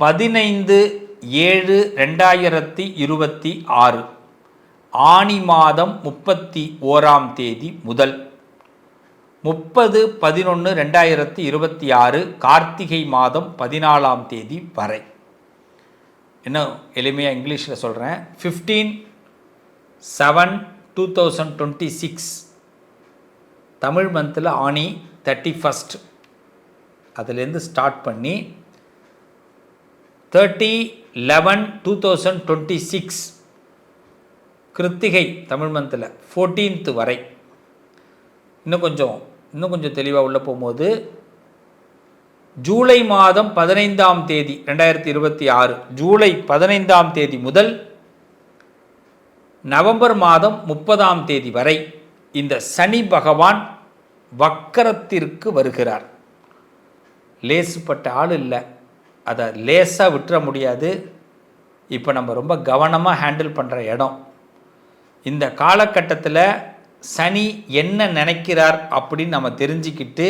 15/7/2026 ஆனி மாதம் 31ஆம் தேதி முதல் 30/11/2026 கார்த்திகை மாதம் 14ஆம் தேதி வரை. இன்னும் எளிமையாக இங்கிலீஷில் சொல்கிறேன். 15/7/2026 தமிழ் மந்தில் ஆனி 31 அதுலேருந்து ஸ்டார்ட் பண்ணி 30/11/2026 கிருத்திகை தமிழ் மந்தில் 14th வரை. இன்னும் கொஞ்சம் தெளிவாக உள்ளே போகும்போது ஜூலை மாதம் 15ஆம் தேதி 2026 ஜூலை 15ஆம் தேதி முதல் நவம்பர் மாதம் 30ஆம் தேதி வரை இந்த சனி பகவான் வக்கரத்திற்கு வருகிறார். லேசுப்பட்ட ஆள் இல்லை, அதை லேசாக விட்டுற முடியாது. இப்போ நம்ம ரொம்ப கவனமாக ஹேண்டில் பண்ணுற இடம். இந்த காலகட்டத்தில் சனி என்ன நினைக்கிறார் அப்படின்னு நம்ம தெரிஞ்சுக்கிட்டு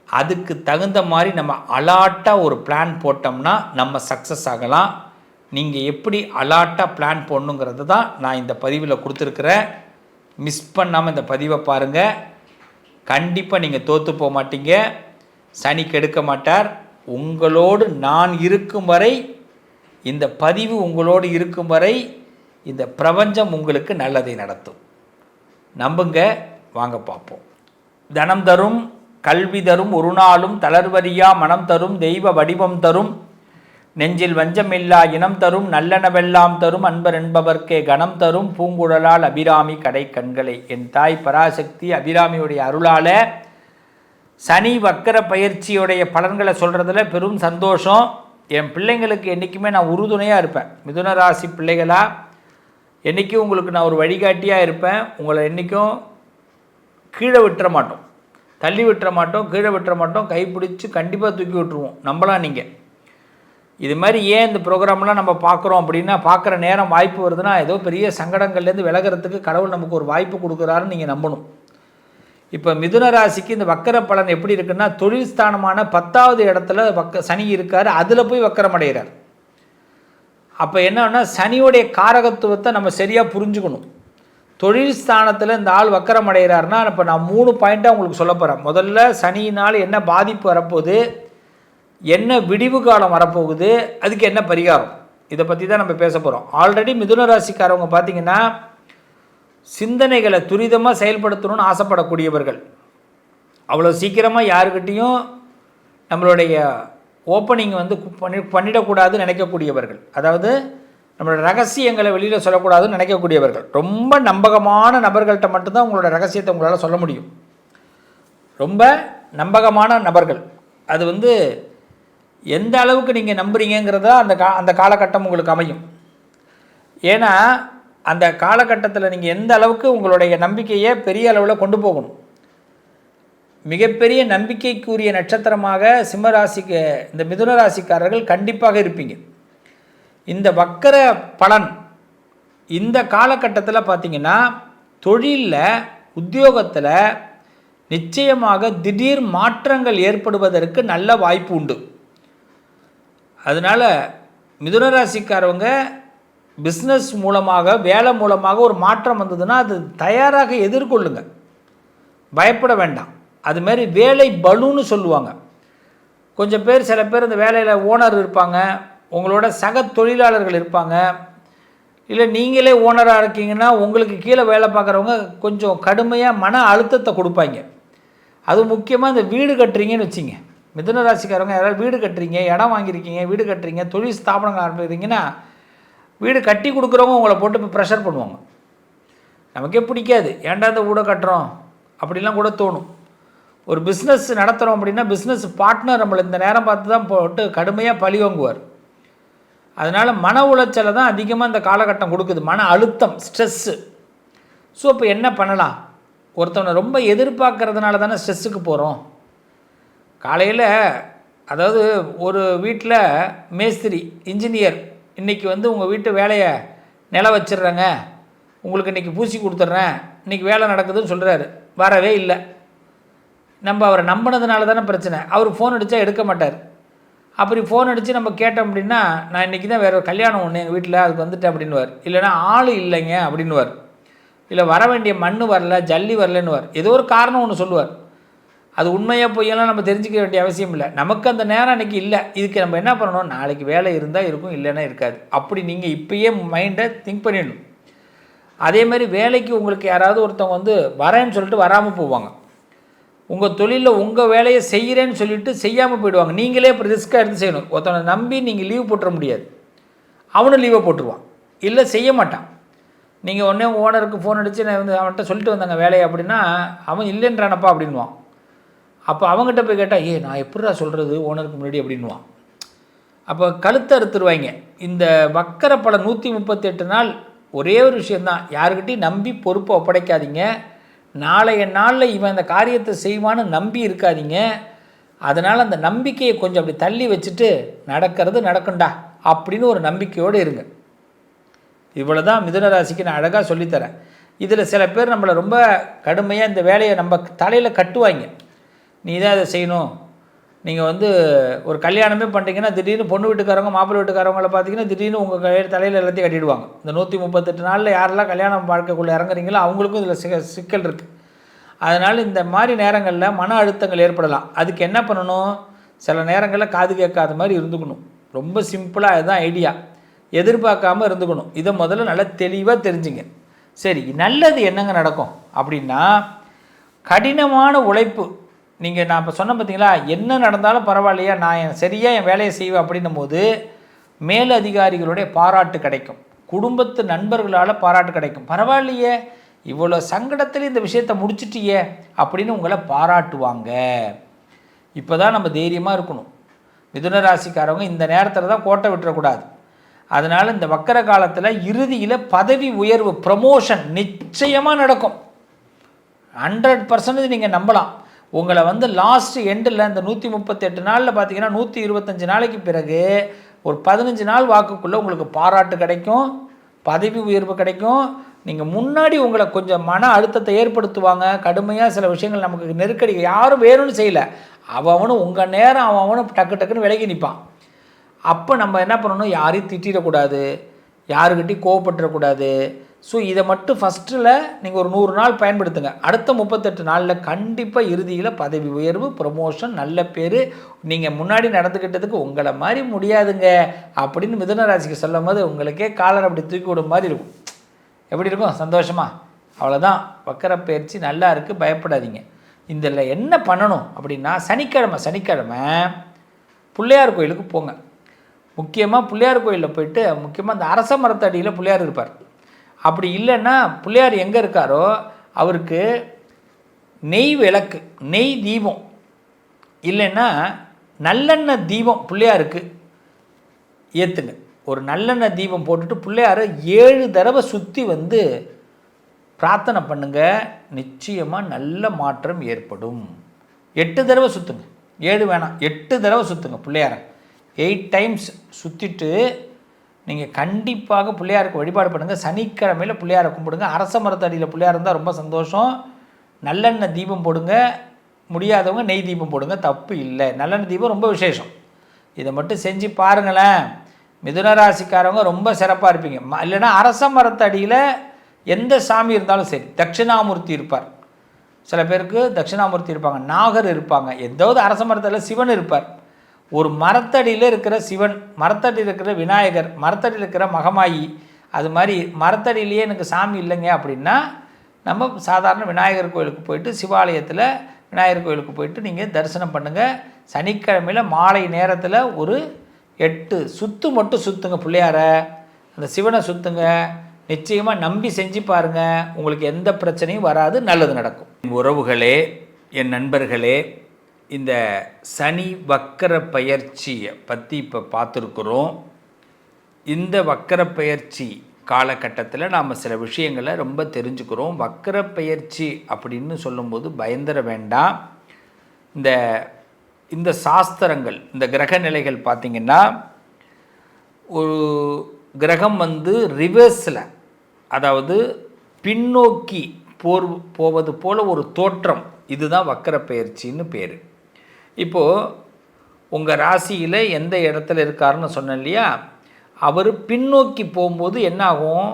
அதுக்கு தகுந்த மாதிரி நம்ம அலாட்டாக ஒரு பிளான் போட்டோம்னா நம்ம சக்ஸஸ் ஆகலாம். நீங்கள் எப்படி அலாட்டாக பிளான் போடணுங்கிறது தான் நான் இந்த பதிவில் கொடுத்துருக்குறேன். மிஸ் பண்ணாமல் இந்த பதிவை பாருங்கள். கண்டிப்பாக நீங்கள் தோற்று போக மாட்டீங்க. சனி கெடுக்க மாட்டார். உங்களோடு நான் இருக்கும் வரை, இந்த பதிவு உங்களோடு இருக்கும் வரை இந்த பிரபஞ்சம் உங்களுக்கு நல்லதை நடத்தும். நம்புங்க. வாங்க பார்ப்போம். தனம் தரும், கல்வி தரும், ஒரு நாளும் தளர்வரியா மனம் தரும், தெய்வ வடிவம் தரும், நெஞ்சில் வஞ்சமில்லா இனம் தரும், நல்லனவெல்லாம் தரும், அன்பர் என்பவர்க்கே கணம் தரும், பூங்குழலால் அபிராமி கடை கண்களை. என் தாய் பராசக்தி அபிராமியுடைய அருளால் சனி வக்கர பயிற்சியுடைய பலன்களை சொல்கிறதுல பெரும் சந்தோஷம். என் பிள்ளைங்களுக்கு என்றைக்குமே நான் உறுதுணையாக இருப்பேன். மிதுன ராசி பிள்ளைகளாக என்றைக்கும் உங்களுக்கு நான் ஒரு வழிகாட்டியாக இருப்பேன். உங்களை என்றைக்கும் கீழே விட்டுற மாட்டோம், தள்ளி விட்டுற மாட்டோம், கீழே விட்டுற மாட்டோம். கைப்பிடிச்சு கண்டிப்பாக தூக்கி விட்டுருவோம். நம்பலாம் நீங்கள். இது மாதிரி ஏன் இந்த ப்ரோக்ராம்லாம் நம்ம பார்க்குறோம் அப்படின்னா, பார்க்குற நேரம் வாய்ப்பு வருதுன்னா ஏதோ பெரிய சங்கடங்கள்லேருந்து விலகிறதுக்கு கடவுள் நமக்கு ஒரு வாய்ப்பு கொடுக்குறாருன்னு நீங்கள் நம்பணும். இப்போ மிதுன ராசிக்கு இந்த வக்கர பலன் எப்படி இருக்குன்னா, தொழில் ஸ்தானமான 10வது இடத்துல சனி இருக்கார். அதில் போய் வக்கரம் அடைகிறார். அப்போ என்னன்னா, சனியோடைய காரகத்துவத்தை நம்ம சரியாக புரிஞ்சுக்கணும். தொழில் ஸ்தானத்தில் இந்த ஆள் வக்கரம் அடைகிறாருன்னா, இப்போ நான் 3 பாயிண்ட்டாக உங்களுக்கு சொல்ல போகிறேன். முதல்ல சனியினால் என்ன பாதிப்பு வரப்போகுது, என்ன விடிவு காலம் வரப்போகுது, அதுக்கு என்ன பரிகாரம், இதை பற்றி தான் நம்ம பேச போகிறோம். ஆல்ரெடி மிதுன ராசிக்காரவங்க பார்த்திங்கன்னா சிந்தனைகளை துரிதமாக செயல்படுத்தணும்னு ஆசைப்படக்கூடியவர்கள். அவ்வளோ சீக்கிரமாக யாருக்கிட்டையும் நம்மளுடைய ஓப்பனிங் பண்ணிடக்கூடாதுன்னு நினைக்கக்கூடியவர்கள். அதாவது நம்மளோட ரகசியங்களை வெளியில் சொல்லக்கூடாதுன்னு நினைக்கக்கூடியவர்கள். ரொம்ப நம்பகமான நபர்கள்ட்ட மட்டும்தான் உங்களோட ரகசியத்தை உங்களால் சொல்ல முடியும். ரொம்ப நம்பகமான நபர்கள். அது எந்த அளவுக்கு நீங்கள் நம்புறீங்கிறதா அந்த காலகட்டம் உங்களுக்கு அமையும். ஏன்னா அந்த காலகட்டத்தில் நீங்கள் எந்த அளவுக்கு உங்களுடைய நம்பிக்கையை பெரிய அளவில் கொண்டு போகணும். மிகப்பெரிய நம்பிக்கைக்குரிய நட்சத்திரமாக சிம்மராசிக்கு இந்த மிதுன ராசிக்காரர்கள் கண்டிப்பாக இருப்பீங்க. இந்த வக்கர பலன் இந்த காலகட்டத்தில் பார்த்திங்கன்னா தொழிலில், உத்தியோகத்தில் நிச்சயமாக திடீர் மாற்றங்கள் ஏற்படுவதற்கு நல்ல வாய்ப்பு உண்டு. அதனால் மிதுன ராசிக்காரவங்க பிஸ்னஸ் மூலமாக, வேலை மூலமாக ஒரு மாற்றம் வந்ததுன்னா அது தயாராக எதிர்கொள்ளுங்க, பயப்பட வேண்டாம். அதுமாரி வேலை பலுன்னு சொல்லுவாங்க. கொஞ்சம் பேர், சில பேர் இந்த வேலையில் ஓனர் இருப்பாங்க, உங்களோட சக தொழிலாளர்கள் இருப்பாங்க, இல்லை நீங்களே ஓனராக இருக்கீங்கன்னா உங்களுக்கு கீழே வேலை பார்க்குறவங்க கொஞ்சம் கடுமையாக மன அழுத்தத்தை கொடுப்பாங்க. அது முக்கியமாக இந்த வீடு கட்டுறீங்கன்னு வச்சிங்க. மிதுன ராசிக்காரவங்க யாராவது வீடு கட்டுறீங்க, இடம் வாங்கியிருக்கீங்க, வீடு கட்டுறீங்க, தொழில் ஸ்தாபனங்கள் ஆரம்பிக்கிறீங்கன்னா வீடு கட்டி கொடுக்குறவங்க உங்களை போட்டு இப்போ ப்ரெஷர் பண்ணுவாங்க. நமக்கே பிடிக்காது, ஏன்டா இந்த வீடை கட்டுறோம் அப்படிலாம் கூட தோணும். ஒரு பிஸ்னஸ் நடத்துகிறோம் அப்படின்னா பிஸ்னஸ் பார்ட்னர் நம்மளை இந்த நேரம் பார்த்து தான் போட்டு கடுமையாக பழி வாங்குவார். அதனால் மன உளைச்சலை தான் அதிகமாக இந்த காலகட்டம் கொடுக்குது, மன அழுத்தம், ஸ்ட்ரெஸ்ஸு. ஸோ இப்போ என்ன பண்ணலாம்? ஒருத்தவனை ரொம்ப எதிர்பார்க்கறதுனால தானே ஸ்ட்ரெஸ்ஸுக்கு போகிறோம். காலையில் அதாவது ஒரு வீட்டில் மேஸ்திரி, இன்ஜினியர் இன்றைக்கி உங்கள் வீட்டு வேலையை நில வச்சிடுறேங்க, உங்களுக்கு இன்றைக்கி பூசி கொடுத்துட்றேன், இன்றைக்கி வேலை நடக்குதுன்னு சொல்கிறாரு. வரவே இல்லை. நம்ம அவரை நம்பினதுனால தானே பிரச்சனை. அவர் ஃபோன் அடித்தா எடுக்க மாட்டார். அப்படி ஃபோன் அடித்து நம்ம கேட்டோம் அப்படின்னா, நான் இன்றைக்கி தான் வேறு ஒரு கல்யாணம் ஒன்று எங்கள் வீட்டில் அதுக்கு வந்துட்டேன் அப்படின்னுவார். இல்லைனா ஆள் இல்லைங்க அப்படின்னுவார். இல்லை வர வேண்டிய மண் வரல, ஜல்லி வரலன்னுவார். ஏதோ ஒரு காரணம் ஒன்று சொல்லுவார். அது உண்மையாக பொய்யெல்லாம் நம்ம தெரிஞ்சிக்க வேண்டிய அவசியம் இல்லை. நமக்கு அந்த நேரம் அன்றைக்கி இல்லை. இதுக்கு நம்ம என்ன பண்ணணும், நாளைக்கு வேலை இருந்தால் இருக்கும், இல்லைன்னா இருக்காது. அப்படி நீங்கள் இப்போயே மைண்டை திங்க் பண்ணிடணும். அதே மாதிரி வேலைக்கு உங்களுக்கு யாராவது ஒருத்தவங்க வந்து வரேன்னு சொல்லிட்டு வராமல் போவாங்க. உங்கள் தொழிலில் உங்கள் வேலையை செய்கிறேன்னு சொல்லிவிட்டு செய்யாமல் போயிடுவாங்க. நீங்களே இப்போ ரிஸ்க்காக எடுத்து செய்யணும். ஒருத்தவனை நம்பி நீங்கள் லீவ் போட்டுற முடியாது. அவனும் லீவை போட்டுருவான், இல்லை செய்ய மாட்டான். நீங்கள் உடனே ஓனருக்கு ஃபோன் அடித்து நான் வந்து அவன்கிட்ட சொல்லிட்டு வந்தாங்க வேலையை அப்படின்னா, அவன் இல்லைன்றானப்பா அப்படின்வான். அப்போ அவங்ககிட்ட போய் கேட்டால், நான் எப்படிடா சொல்கிறது ஓனருக்கு முன்னாடி அப்படின்வான். அப்போ கழுத்தை அறுத்துருவாங்க. இந்த வக்கர பல 138 நாள் ஒரே ஒரு விஷயந்தான், யாருக்கிட்டையும் நம்பி பொறுப்பை ஒப்படைக்காதீங்க. நாளைய நாளில் இவன் அந்த காரியத்தை செய்வான்னு நம்பி இருக்காதீங்க. அதனால் அந்த நம்பிக்கையை கொஞ்சம் அப்படி தள்ளி வச்சுட்டு நடக்கிறது நடக்கும்டா அப்படின்னு ஒரு நம்பிக்கையோடு இருங்க. இவ்வளோ தான் மிதுன ராசிக்கு நான் அழகாக சொல்லித்தரேன். இதில் சில பேர் நம்மளை ரொம்ப கடுமையாக இந்த வேலையை நம்ம தலையில் கட்டுவாங்க. நீ தான் அதை செய்யணும். நீங்கள் வந்து ஒரு கல்யாணமே பண்ணிட்டீங்கன்னா திடீர்னு பொண்ணு வீட்டுக்காரவங்க மாப்பிள்ளை வீட்டுக்காரவங்களை பார்த்தீங்கன்னா திடீர்னு உங்கள் தலையில் எல்லாத்தையும் கட்டிடுவாங்க. இந்த 138 நாளில் யாரெல்லாம் கல்யாணம் வாழ்க்கைக்குள்ளே இறங்குறீங்களோ அவங்களுக்கும் இதில் சிக்கல் இருக்குது. அதனால் இந்த மாதிரி நேரங்களில் மன அழுத்தங்கள் ஏற்படலாம். அதுக்கு என்ன பண்ணணும், சில நேரங்களில் காது கேட்காத மாதிரி இருந்துக்கணும். ரொம்ப சிம்பிளாக அதுதான் ஐடியா. எதிர்பார்க்காமல் இருந்துக்கணும். இதை முதல்ல நல்லா தெளிவாக தெரிஞ்சுங்க. சரி, நல்லது என்னங்க நடக்கும் அப்படின்னா, கடினமான உழைப்பு. நீங்கள் நான் இப்போ சொன்ன பார்த்தீங்களா, என்ன நடந்தாலும் பரவாயில்லையா, நான் சரியாக என் வேலையை செய்வேன் அப்படின்னும் போது மேலதிகாரிகளுடைய பாராட்டு கிடைக்கும். குடும்பத்து நண்பர்களால் பாராட்டு கிடைக்கும். பரவாயில்லையே, இவ்வளோ சங்கடத்தில் இந்த விஷயத்தை முடிச்சிட்டியே அப்படின்னு உங்களை பாராட்டுவாங்க. இப்போ தான் நம்ம தைரியமாக இருக்கணும். மிதுன ராசிக்காரவங்க இந்த நேரத்தில் தான் கோட்டை விட்டுறக்கூடாது. அதனால் இந்த வக்கர காலத்தில் இறுதியில் பதவி உயர்வு, ப்ரமோஷன் நிச்சயமாக நடக்கும். 100% நீங்கள் நம்பலாம். உங்களை வந்து லாஸ்ட் எண்டில் இந்த 138 நாளில் பார்த்தீங்கன்னா 125 நாளைக்கு பிறகு ஒரு 15 நாள் வாக்குக்குள்ளே உங்களுக்கு பாராட்டு கிடைக்கும், பதவி உயர்வு கிடைக்கும். நீங்கள் முன்னாடி உங்களை கொஞ்சம் மன அழுத்தத்தை ஏற்படுத்துவாங்க. கடுமையாக சில விஷயங்கள் நமக்கு நெருக்கடி, யாரும் வேணும்னு செய்யலை, அவனும் உங்கள் நேரம் அவனும் டக்கு டக்குன்னு விலகி நிற்பான். அப்போ நம்ம என்ன பண்ணணும், யாரையும் திட்டிடக்கூடாது, யாருக்கிட்டையும் கோவப்பட்டுறக்கூடாது. ஸோ இதை மட்டும் ஃபஸ்ட்டில் நீங்கள் ஒரு 100 நாள் பயன்படுத்துங்க. அடுத்த 38 நாளில் கண்டிப்பாக இறுதியில் பதவி உயர்வு, ப்ரமோஷன், நல்ல பேர். நீங்கள் முன்னாடி நடந்துக்கிட்டதுக்கு உங்களை மாதிரி முடியாதுங்க அப்படின்னு மிதுன ராசிக்கு சொல்லும் போது உங்களுக்கே காலர் அப்படி தூக்கி விடும் மாதிரி இருக்கும். எப்படி இருக்கும், சந்தோஷமா? அவ்வளோதான். வக்கர பயிற்சி நல்லா இருக்குது, பயப்படாதீங்க. இதில் என்ன பண்ணணும் அப்படின்னா, சனிக்கிழமை பிள்ளையார் கோயிலுக்கு போங்க. முக்கியமாக பிள்ளையார் கோயிலில் போயிட்டு, முக்கியமாக அந்த அரச மரத்தடியில் பிள்ளையார் இருப்பார். அப்படி இல்லைன்னா பிள்ளையார் எங்கே இருக்காரோ அவருக்கு நெய் விளக்கு, நெய் தீபம், இல்லைன்னா நல்லெண்ணெய் தீபம் பிள்ளையாருக்கு ஏற்றுங்க. ஒரு நல்லெண்ணெய் தீபம் போட்டுட்டு பிள்ளையாரை 7 தடவை சுற்றி வந்து பிரார்த்தனை பண்ணுங்க. நிச்சயமாக நல்ல மாற்றம் ஏற்படும். 8 தடவை சுற்றுங்க, 7 வேணாம், 8 தடவை சுற்றுங்க பிள்ளையாரை. 8 டைம்ஸ் சுற்றிட்டு நீங்கள் கண்டிப்பாக பிள்ளையாருக்கு வழிபாடு பண்ணுங்கள். சனிக்கிழமையில் பிள்ளையாரை கும்பிடுங்க. அரச மரத்தடியில் பிள்ளையார் இருந்தால் ரொம்ப சந்தோஷம். நல்லெண்ணெய் தீபம் போடுங்க, முடியாதவங்க நெய் தீபம் போடுங்க, தப்பு இல்லை. நல்லெண்ணெய் தீபம் ரொம்ப விசேஷம். இதை மட்டும் செஞ்சு பாருங்களேன். மிதுன ராசிக்காரவங்க ரொம்ப சிறப்பாக இருப்பீங்க. இல்லைன்னா அரச மரத்தடியில் எந்த சாமி இருந்தாலும் சரி, தட்சிணாமூர்த்தி இருப்பார். சில பேருக்கு தட்சிணாமூர்த்தி இருப்பாங்க, நாகர் இருப்பாங்க, ஏதாவது அரச மரத்தடியில் சிவன் இருப்பார். ஒரு மரத்தடியில் இருக்கிற சிவன், மரத்தடியில் இருக்கிற விநாயகர், மரத்தடியில் இருக்கிற மகமாயி, அது மாதிரி மரத்தடியிலேயே எனக்கு சாமி இல்லைங்க அப்படின்னா நம்ம சாதாரண விநாயகர் கோயிலுக்கு போயிட்டு, சிவாலயத்தில் விநாயகர் கோயிலுக்கு போயிட்டு நீங்கள் தரிசனம் பண்ணுங்கள். சனிக்கிழமையில் மாலை நேரத்தில் ஒரு 8 சுற்று மட்டும் சுற்றுங்க பிள்ளையாரை, அந்த சிவனை சுற்றுங்க. நிச்சயமாக நம்பி செஞ்சு பாருங்கள், உங்களுக்கு எந்த பிரச்சனையும் வராது, நல்லது நடக்கும். உறவுகளே, என் நண்பர்களே, இந்த சனி வக்கர பயிற்சியை பற்றி இப்போ பார்த்துருக்குறோம். இந்த வக்கர பயிற்சி காலகட்டத்தில் நாம் சில விஷயங்களை ரொம்ப தெரிஞ்சுக்கிறோம். வக்கர பயிற்சி அப்படின்னு சொல்லும்போது பயந்துட வேண்டாம். இந்த சாஸ்திரங்கள், இந்த கிரக நிலைகள் பார்த்திங்கன்னா, ஒரு கிரகம் வந்து ரிவர்ஸில், அதாவது பின்னோக்கி போவது போல் ஒரு தோற்றம், இதுதான் வக்கர பயிற்சின்னு பேர். இப்போது உங்கள் ராசியில் எந்த இடத்துல இருக்காருன்னு சொன்னேன் இல்லையா, அவர் பின்னோக்கி போகும்போது என்னாகும்,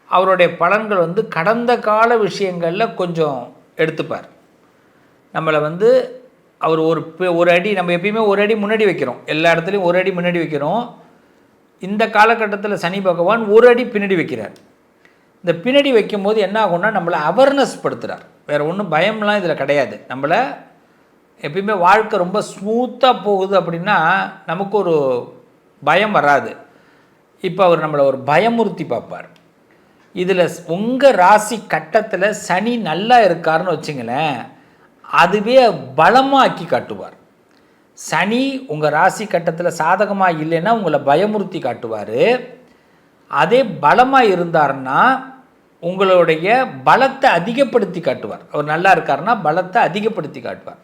அவருடைய பலன்கள் வந்து கடந்த கால விஷயங்களில் கொஞ்சம் எடுத்துப்பார். நம்மளை வந்து அவர் ஒரு அடி, நம்ம எப்பயுமே ஒரு அடி முன்னாடி வைக்கிறோம், எல்லா இடத்துலையும் ஒரு அடி முன்னாடி வைக்கிறோம். இந்த காலகட்டத்தில் சனி பகவான் ஒரு அடி பின்னாடி வைக்கிறார். இந்த பின்னாடி வைக்கும்போது என்ன ஆகும்னா நம்மளை அவேர்னஸ் படுத்துகிறார். வேறு ஒன்றும் பயம்லாம் இதில் கிடையாது. நம்மளை எப்பயுமே வாழ்க்கை ரொம்ப ஸ்மூத்தாக போகுது அப்படின்னா நமக்கு ஒரு பயம் வராது. இப்போ அவர் நம்மளை ஒரு பயமுறுத்தி பார்ப்பார். இதில் உங்கள் ராசி கட்டத்தில் சனி நல்லா இருக்காருன்னு வச்சுங்களேன், அதுவே பலமாக்கி காட்டுவார். சனி உங்கள் ராசி கட்டத்தில் சாதகமாக இல்லைன்னா உங்களை பயமுறுத்தி காட்டுவார். அதே பலமாக இருந்தார்னா உங்களுடைய பலத்தை அதிகப்படுத்தி காட்டுவார். அவர் நல்லா இருக்காருன்னா பலத்தை அதிகப்படுத்தி காட்டுவார்.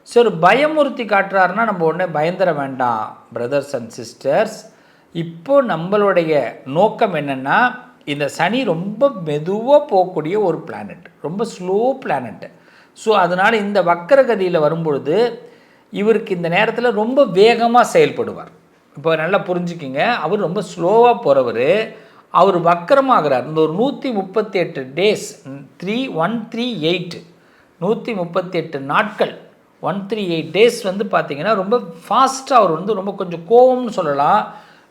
ஸோ ஒரு பயமுறுத்தி காட்டுறாருன்னா நம்ம உடனே பயந்துட வேண்டாம் பிரதர்ஸ் அண்ட் சிஸ்டர்ஸ். இப்போது நம்மளுடைய நோக்கம் என்னென்னா, இந்த சனி ரொம்ப மெதுவாக போகக்கூடிய ஒரு பிளானட், ரொம்ப ஸ்லோ பிளானட்டு. ஸோ அதனால் இந்த வக்கரகதியில் வரும்பொழுது இவருக்கு இந்த நேரத்தில் ரொம்ப வேகமாக செயல்படுவார். இப்போ நல்லா புரிஞ்சுக்கிங்க, அவர் ரொம்ப ஸ்லோவாக போகிறவர், அவர் வக்கரமாகிறார். இந்த ஒரு 138 டேஸ் 138 138 நாட்கள் 138 டேஸ் வந்து பார்த்திங்கன்னா ரொம்ப ஃபாஸ்ட்டாக அவர் வந்து ரொம்ப கொஞ்சம் கோவம்னு சொல்லலாம்,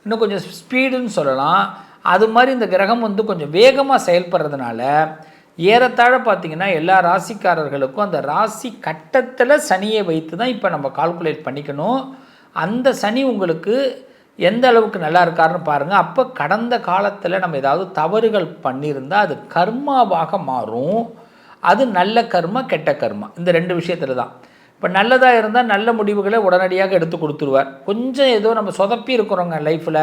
இன்னும் கொஞ்சம் ஸ்பீடுன்னு சொல்லலாம். அது மாதிரி இந்த கிரகம் வந்து கொஞ்சம் வேகமாக செயல்படுறதுனால ஏறத்தாழ பார்த்திங்கன்னா எல்லா ராசிக்காரர்களுக்கும் அந்த ராசி கட்டத்தில் சனியை வைத்து தான் இப்போ நம்ம கால்குலேட் பண்ணிக்கணும். அந்த சனி உங்களுக்கு எந்த அளவுக்கு நல்லா இருக்காருன்னு பாருங்கள். அப்போ கடந்த காலத்தில் நம்ம ஏதாவது தவறுகள் பண்ணியிருந்தால் அது கர்மாவாக மாறும். அது நல்ல கர்மா கெட்ட கர்மா, இந்த ரெண்டு விஷயத்தில் தான். இப்போ நல்லதாக இருந்தால் நல்ல முடிவுகளை உடனடியாக எடுத்து கொடுத்துருவார். கொஞ்சம் ஏதோ நம்ம சொதப்பி இருக்கிறோங்க லைஃப்பில்,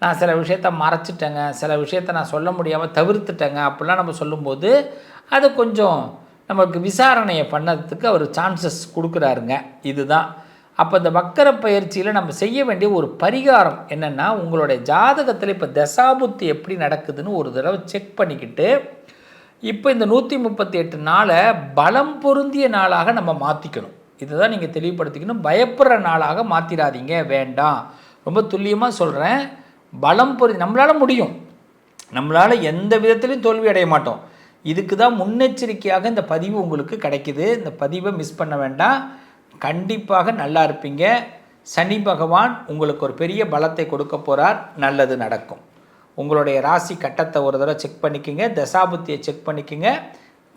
நான் சில விஷயத்த மறைச்சிட்டேங்க, சில விஷயத்த நான் சொல்ல முடியாமல் தவிர்த்துட்டேங்க அப்படிலாம் நம்ம சொல்லும்போது அது கொஞ்சம் நமக்கு விசாரணையை பண்ணதுக்கு அவர் சான்சஸ் கொடுக்குறாருங்க. இதுதான். அப்போ இந்த வக்கர பயிற்சியில் நம்ம செய்ய வேண்டிய ஒரு பரிகாரம் என்னென்னா, உங்களுடைய ஜாதகத்தில் இப்போ தசாபுத்தி எப்படி நடக்குதுன்னு ஒரு தடவை செக் பண்ணிக்கிட்டு, இப்போ இந்த 138 நாளை பலம் பொருந்திய நாளாக நம்ம மாற்றிக்கணும். இதுதான் நீங்கள் தெளிவுபடுத்திக்கணும். பயப்படுற நாளாக மாற்றிடாதீங்க, வேண்டாம். ரொம்ப துல்லியமாக சொல்கிறேன். பலம் பொருந்தி நம்மளால் முடியும், நம்மளால் எந்த விதத்துலையும் தோல்வி அடைய மாட்டோம். இதுக்கு தான் முன்னெச்சரிக்கையாக இந்த பதிவு உங்களுக்கு கிடைக்குது. இந்த பதிவை மிஸ் பண்ண வேண்டாம். கண்டிப்பாக நல்லா இருப்பீங்க. சனி பகவான் உங்களுக்கு ஒரு பெரிய பலத்தை கொடுக்க போகிறார். நல்லது நடக்கும். உங்களுடைய ராசி கட்டத்தை ஒரு தடவை செக் பண்ணிக்கோங்க, தசாபுத்தியை செக் பண்ணிக்கோங்க.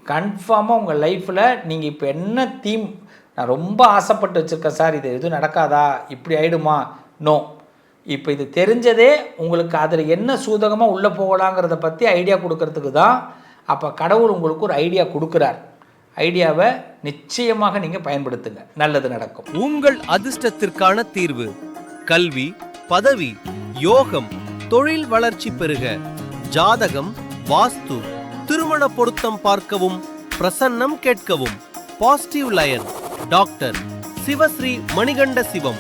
கன்ஃபார்மாக உங்கள் லைஃப்பில் நீங்கள் இப்போ என்ன தீம், நான் ரொம்ப ஆசைப்பட்டு வச்சுருக்கேன் சார், இது எதுவும் நடக்காதா, இப்படி ஆகிடுமா, நோ. இப்போ இது தெரிஞ்சதே உங்களுக்கு அதில் என்ன சூதகமாக உள்ளே போகலாங்கிறத பற்றி ஐடியா கொடுக்கறதுக்கு தான். அப்போ கடவுள் உங்களுக்கு ஒரு ஐடியா கொடுக்குறார். ஐடியாவை நிச்சயமாக நீங்கள் பயன்படுத்துங்க, நல்லது நடக்கும். உங்கள் அதிர்ஷ்டத்திற்கான தீர்வு: கல்வி, பதவி, யோகம், தொழில் வளர்ச்சி பெருக. ஜாதகம், வாஸ்து, திருமண பொருத்தம் பார்க்கவும், பிரசன்னம் கேட்கவும். Positive lion doctor Sivasri Manikanda Sivam.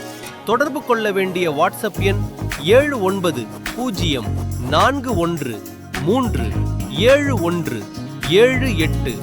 தொடர்பு கொள்ள வேண்டிய வாட்ஸ்அப் எண் 7904137178.